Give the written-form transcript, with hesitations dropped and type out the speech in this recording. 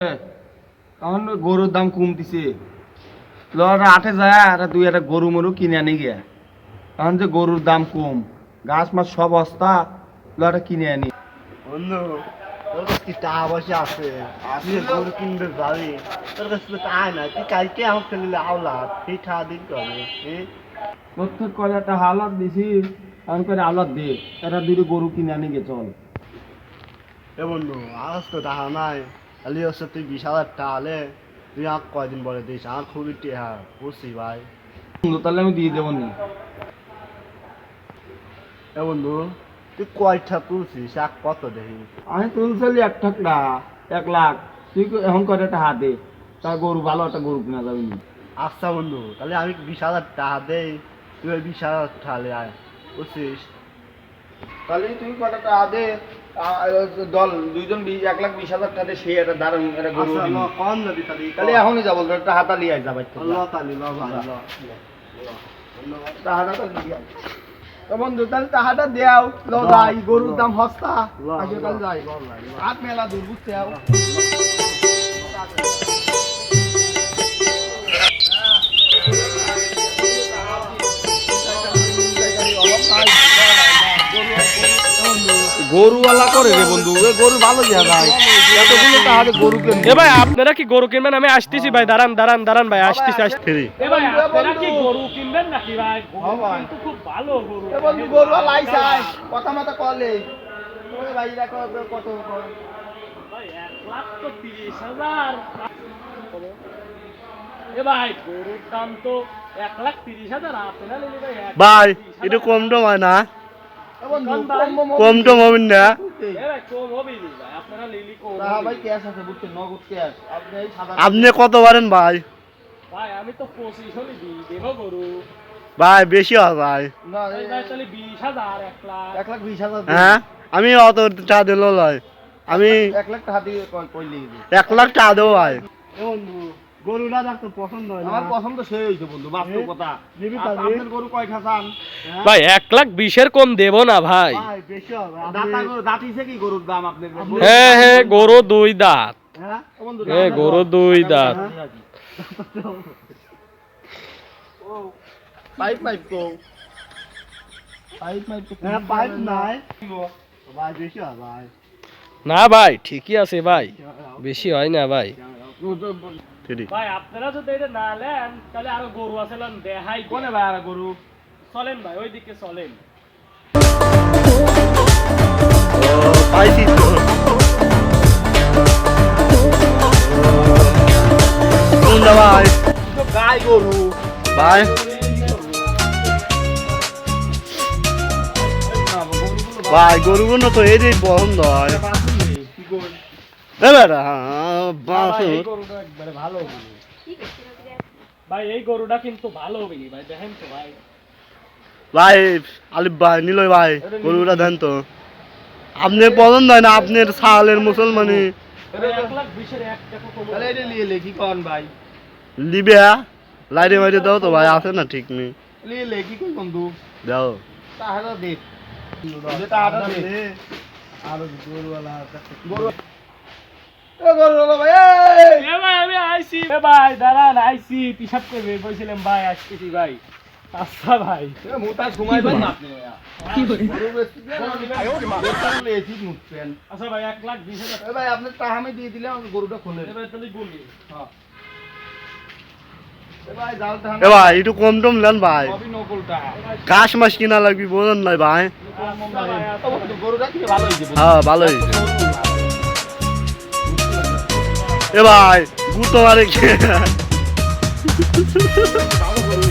এখন গরুর দাম কমতিছে লড়া আটে যায় আর দুই একটা গরু মরু কিনে আনি গিয়া এখন যে গরুর দাম কম গাছ মাছ সব অস্তা লড়া কিনে আনি বন্ধু তোর কাছে কি টাকা পয়সা আছে তুই গরু কিনতে যাবি তোর কাছে তো টাকা নাই তুই কালকে আমাকে নিলে আওলা তুই টাকা দিতে হবে প্রত্যেক করে একটা হালত দিছি এখন করে আলাদ দে এটা দুটো গরু কিনে আনি গে চল এ বন্ধু আজ তো টাকা নাই খালি হচ্ছে তুই 20,000 টাকা হলে তুই আমাকে কয়দিন পরে দিস আমার খুবই টেহা বুঝছি ভাই তাহলে আমি দিয়ে দেবো নি এ বন্ধু তুই কয়টা তুলছিস এক কত দেখি আমি তুলছিলি 1 লাখ তুই এখন করে একটা হাত দে তা গরু ভালো একটা গরু কিনা যাবে নি আচ্ছা বন্ধু তাহলে আমি 20,000 টাকা দেই তুই ওই 20,000 টাকা লে আয় বুঝছিস তাহলে তুই কটা টাকা দে দল দুইজন 1,20,000 টাকা দে সেই একটা দারুণ একটা গরু আচ্ছা কিনি। কম নবী তাহলে তাহলে এখনই যাবো একটা হাতা লিয়ে আয় যাবে আল্লাহ তাআলা ল ভাই ল টাকাটা তো লিয়ে আয়। তো বন্ধু তাহলে টাকাটা দেও লো যাই গরুর দাম সস্তা আগে কাল যাই হাত মেলা দূর বুঝতে আও গরুওয়ালা করে রে বন্ধু গরু ভালো যায় এতগুলো টাকা গরু কিনবে এ ভাই আপনারা কি গরু কিনবেন আমি আসতেছি ভাই দাঁড়ান ভাই আসতেছি ফ্রি এ ভাই আপনারা কি গরু কিনবেন নাকি ভাই কিন্তু খুব ভালো গরু এ বন্ধু গরুওয়ালা আইছাই কথা মতো কলে ওই ভাই দেখো কত ভাই 1,30,000 এ ভাই গরুর দাম তো 1,30,000 আছে না লিলি ভাই ভাই একটু কম টম হয় না এ বন্ধু কম টম হবেন না এ ভাই কম হবে নি ভাই আপনারা লিলি কম না ভাই ক্যাশ আছে বুঝছেন নগদ ক্যাশ আপনি এই সাদা আপনি কত পারেন ভাই ভাই আমি তো 25 হলি দেব গরু ভাই বেশি হয় ভাই না ভাই তাহলে 20,000 1,00,000 1,20,000 হ্যাঁ আমি অত টাকা দিল লয় আমি 1,00,000 টাকা দিয়ে কইলি 1 লাখ টাকা দেবো ভাই বন্ধু গরুটা দেখতে পছন্দ হয় আমার পছন্দ সেই হইছে বন্ধু বাস্তব কথা নিবি তাহলে? আপনার গরু কয় খাসান ভাই 1,20,000 কম দেব না ভাই ভাই বেশি হবে দাতা গরু দাঁতিছে কি গরুর দাম আপনার হ্যাঁ গরু 2 দাঁত হ্যাঁ বন্ধু গরু 2 দাঁত পাইপ তো হ্যাঁ পাইপ নাই ভাই বেশি হয় ভাই না ভাই ঠিকই আছে ভাই বেশি হয় না ভাই ফ্রি ভাই আপনারা যদি এটা না নেন তাহলে আরো গরু আছে লন দেখাই কোনে ভাই আর গরু চলেন ভাই ওইদিকে চলেন পাইছি তো কোনটা ভাই তো গাই গরু ভাই ভাই গরুগুলো তো এরই পছন্দ হয় কি গরু এবার ভাই, এই গরুটা একবারে ভালো হবে ভাই এই গরুটা কিন্তু ভালো হবে ভাই দেখেন তো ভাই ভাই আলিফ ভাই নিলয় ভাই গরুটা দেন তো আপনি পছন্দ হয় না আপনার সালের মুসলমানি 1,20,000 এক টাকা কম তাহলে এটা নিয়ে লে কি কন ভাই লিবে লাইটে মাইটে দাও তো ভাই আছে না ঠিক নেই নিয়ে লে কি কই বন্ধু দাও টাকাটা দে টাকাটা দে আর গরুওয়ালা গরু এ গরু হলো ভাই এ ভাই আমি আইছি এ ভাই দাঁড়ান আইছি পিসাব করে বের কইছিলাম ভাই আসতেছি ভাই আচ্ছা ভাই এ মোটা ঘুমাইবেন না আপনি কি করে গরু বেশি তাহলে এসি মুছছেন আচ্ছা ভাই 1,20,000 এ ভাই আপনি টাকা আমি দিয়ে দিলে আমি গরুটা খুলে এবার তাহলে বলি হ্যাঁ এ ভাই জাল ধান এ ভাই একটু কম টম নেন ভাই সবই নকলটা ঘাস মাস কিনা লাগবি বোঝেন নাই ভাই গরুটা কি ভালো হয়েছে হ্যাঁ ভালোই এ ভাই গুতো মারে ভালো গরু